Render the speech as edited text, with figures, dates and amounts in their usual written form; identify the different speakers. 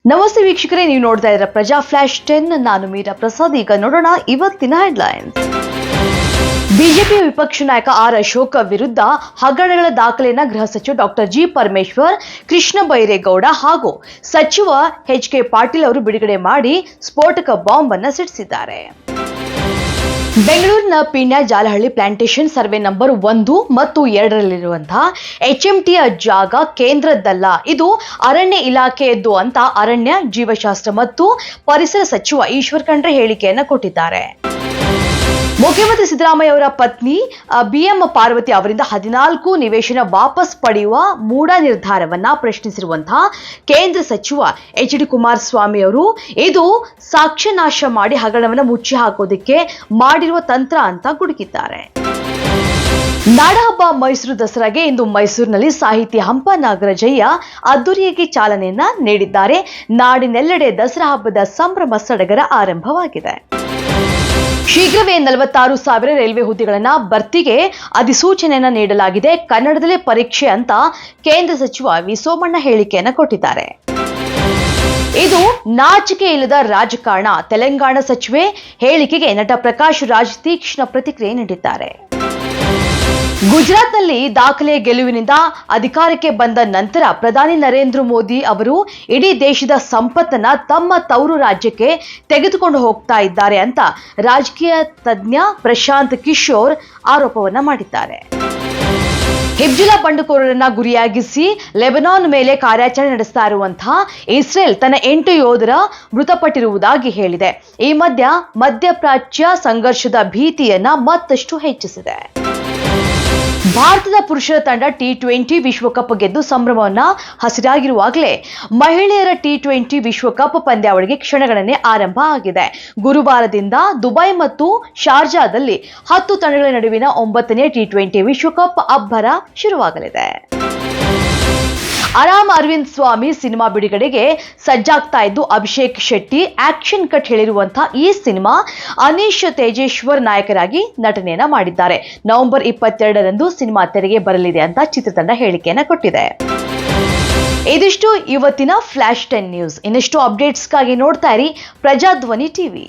Speaker 1: ನಮಸ್ತೆ ವೀಕ್ಷಕರೇ, ನೀವು ನೋಡ್ತಾ ಇದ್ದೀರಾ ಪ್ರಜಾ ಫ್ಲಾಶ್ 10. ನಾನು ಮೀರಾ ಪ್ರಸಾದ್. ಈಗ ನೋಡೋಣ ಇವತ್ತಿನ ಹೆಡ್ಲೈನ್ಸ್. ಬಿಜೆಪಿ ವಿಪಕ್ಷ ನಾಯಕ ಆರ್ ಅಶೋಕ್ ವಿರುದ್ಧ ಹಗರಣಗಳ ದಾಖಲೆಯನ್ನು ಗೃಹ ಸಚಿವ ಡಾಕ್ಟರ್ ಜಿ ಪರಮೇಶ್ವರ್, ಕೃಷ್ಣ ಬೈರೇಗೌಡ ಹಾಗೂ ಸಚಿವ ಎಚ್ ಕೆ ಪಾಟೀಲ್ ಅವರು ಬಿಡುಗಡೆ ಮಾಡಿ ಸ್ಫೋಟಕ ಬಾಂಬ್ ಅನ್ನು ಸಿಡಿಸಿದ್ದಾರೆ. ಬೆಂಗಳೂರಿನ Peenya Jalahalli plantation survey number 1 ಮತ್ತು 2ರಲ್ಲಿರುವಂತಹ HMTಯ ಜಾಗ ಕೇಂದ್ರದ್ದಲ್ಲ, ಇದು ಅರಣ್ಯ ಇಲಾಖೆಯದ್ದು ಅಂತ ಅರಣ್ಯ, ಜೀವಶಾಸ್ತ್ರ ಮತ್ತು ಪರಿಸರ ಸಚಿವ ಈಶ್ವರ್ ಖಂಡ್ರೆ ಹೇಳಿಕೆಯನ್ನು ಕೊಟ್ಟಿದ್ದಾರೆ. ಮುಖ್ಯಮಂತ್ರಿ ಸಿದ್ದರಾಮಯ್ಯ ಅವರ ಪತ್ನಿ BM ಪಾರ್ವತಿ ಅವರಿಂದ 14 ನಿವೇಶನ ವಾಪಸ್ ಪಡೆಯುವ ಮೂಢ ನಿರ್ಧಾರವನ್ನ ಪ್ರಶ್ನಿಸಿರುವಂತಹ ಕೇಂದ್ರ ಸಚಿವ HD ಕುಮಾರಸ್ವಾಮಿ ಅವರು ಇದು ಸಾಕ್ಷ್ಯನಾಶ ಮಾಡಿ ಹಗರಣವನ್ನು ಮುಚ್ಚಿ ಹಾಕೋದಕ್ಕೆ ಮಾಡಿರುವ ತಂತ್ರ ಅಂತ ಗುಡುಕಿದ್ದಾರೆ. ನಾಡಹಬ್ಬ ಮೈಸೂರು ದಸರಾಗೆ ಇಂದು ಮೈಸೂರಿನಲ್ಲಿ ಸಾಹಿತಿ ಹಂಪ ನಾಗರಾಜಯ್ಯ ಅದ್ದೂರಿಯಾಗಿ ಚಾಲನೆಯನ್ನ ನೀಡಿದ್ದಾರೆ. ನಾಡಿನೆಲ್ಲೆಡೆ ದಸರಾ ಹಬ್ಬದ ಸಂಭ್ರಮ ಸಡಗರ ಆರಂಭವಾಗಿದೆ. ಶೀಘ್ರವೇ 46,000 ರೈಲ್ವೆ ಹುದ್ದೆಗಳನ್ನು ಭರ್ತಿಗೆ ಅಧಿಸೂಚನೆಯನ್ನ ನೀಡಲಾಗಿದೆ. ಕನ್ನಡದಲ್ಲೇ ಪರೀಕ್ಷೆ ಅಂತ ಕೇಂದ್ರ ಸಚಿವ ವಿ ಸೋಮಣ್ಣ ಹೇಳಿಕೆಯನ್ನು ಕೊಟ್ಟಿದ್ದಾರೆ. ಇದು ನಾಚಿಕೆ ಇಲ್ಲದ ರಾಜಕಾರಣ, ತೆಲಂಗಾಣ ಸಚಿವೆ ಹೇಳಿಕೆಗೆ ನಟ ಪ್ರಕಾಶ್ ರಾಜ್ ತೀಕ್ಷ್ಣ ಪ್ರತಿಕ್ರಿಯೆ ನೀಡಿದ್ದಾರೆ. ಗುಜರಾತ್ನಲ್ಲಿ ದಾಖಲೆಯ ಗೆಲುವಿನಿಂದ ಅಧಿಕಾರಕ್ಕೆ ಬಂದ ನಂತರ ಪ್ರಧಾನಿ ನರೇಂದ್ರ ಮೋದಿ ಅವರು ಇಡೀ ದೇಶದ ಸಂಪತ್ತನ್ನ ತಮ್ಮ ತವರು ರಾಜ್ಯಕ್ಕೆ ತೆಗೆದುಕೊಂಡು ಹೋಗ್ತಾ ಇದ್ದಾರೆ ಅಂತ ರಾಜಕೀಯ ತಜ್ಞ ಪ್ರಶಾಂತ್ ಕಿಶೋರ್ ಆರೋಪವನ್ನ ಮಾಡಿದ್ದಾರೆ. ಹಿಜ್ಬುಲ್ಲಾ ಬಂಡುಕೋರರನ್ನ ಗುರಿಯಾಗಿಸಿ ಲೆಬನಾನ್ ಮೇಲೆ ಕಾರ್ಯಾಚರಣೆ ನಡೆಸ್ತಾ ಇರುವಂತಹ ಇಸ್ರೇಲ್ ತನ್ನ 8 ಯೋಧರ ಮೃತಪಟ್ಟಿರುವುದಾಗಿ ಹೇಳಿದೆ. ಈ ಮಧ್ಯಪ್ರಾಚ್ಯ ಸಂಘರ್ಷದ ಭೀತಿಯನ್ನ ಮತ್ತಷ್ಟು ಹೆಚ್ಚಿಸಿದೆ. ಭಾರತದ ಪುರುಷರ ತಂಡ T20 ವಿಶ್ವಕಪ್ ಗೆದ್ದು ಸಂಭ್ರಮವನ್ನ ಹಸಿರಾಗಿರುವಾಗಲೇ ಮಹಿಳೆಯರ T20 ವಿಶ್ವಕಪ್ ಪಂದ್ಯಾವಳಿಗೆ ಕ್ಷಣಗಣನೆ ಆರಂಭ ಆಗಿದೆ. ಗುರುವಾರದಿಂದ ದುಬೈ ಮತ್ತು ಶಾರ್ಜಾದಲ್ಲಿ 10 ತಂಡಗಳ ನಡುವಿನ 9ನೇ T20 ವಿಶ್ವಕಪ್ ಅಬ್ಬರ ಶುರುವಾಗಲಿದೆ. ಆರಾಮ್ ಅರವಿಂದ್ ಸ್ವಾಮಿ ಸಿನಿಮಾ ಬಿಡುಗಡೆಗೆ ಸಜ್ಜಾಗ್ತಾ ಇದ್ದು ಅಭಿಷೇಕ್ ಶೆಟ್ಟಿ ಆಕ್ಷನ್ ಕಟ್ ಹೇಳಿರುವಂತಹ ಈ ಸಿನಿಮಾ ಅನೀಶ್ ತೇಜೇಶ್ವರ್ ನಾಯಕರಾಗಿ ನಟನೆಯನ್ನ ಮಾಡಿದ್ದಾರೆ. ನವೆಂಬರ್ 22ರಂದು ಸಿನಿಮಾ ತೆರೆಗೆ ಬರಲಿದೆ ಅಂತ ಚಿತ್ರತಂಡ ಹೇಳಿಕೆಯನ್ನ ಕೊಟ್ಟಿದೆ. ಇದಿಷ್ಟು ಇವತ್ತಿನ ಫ್ಲಾಶ್ 10 ನ್ಯೂಸ್. ಇನ್ನಷ್ಟು ಅಪ್ಡೇಟ್ಸ್ಗಾಗಿ ನೋಡ್ತಾ ಇರಿ ಪ್ರಜಾಧ್ವನಿ ಟಿವಿ.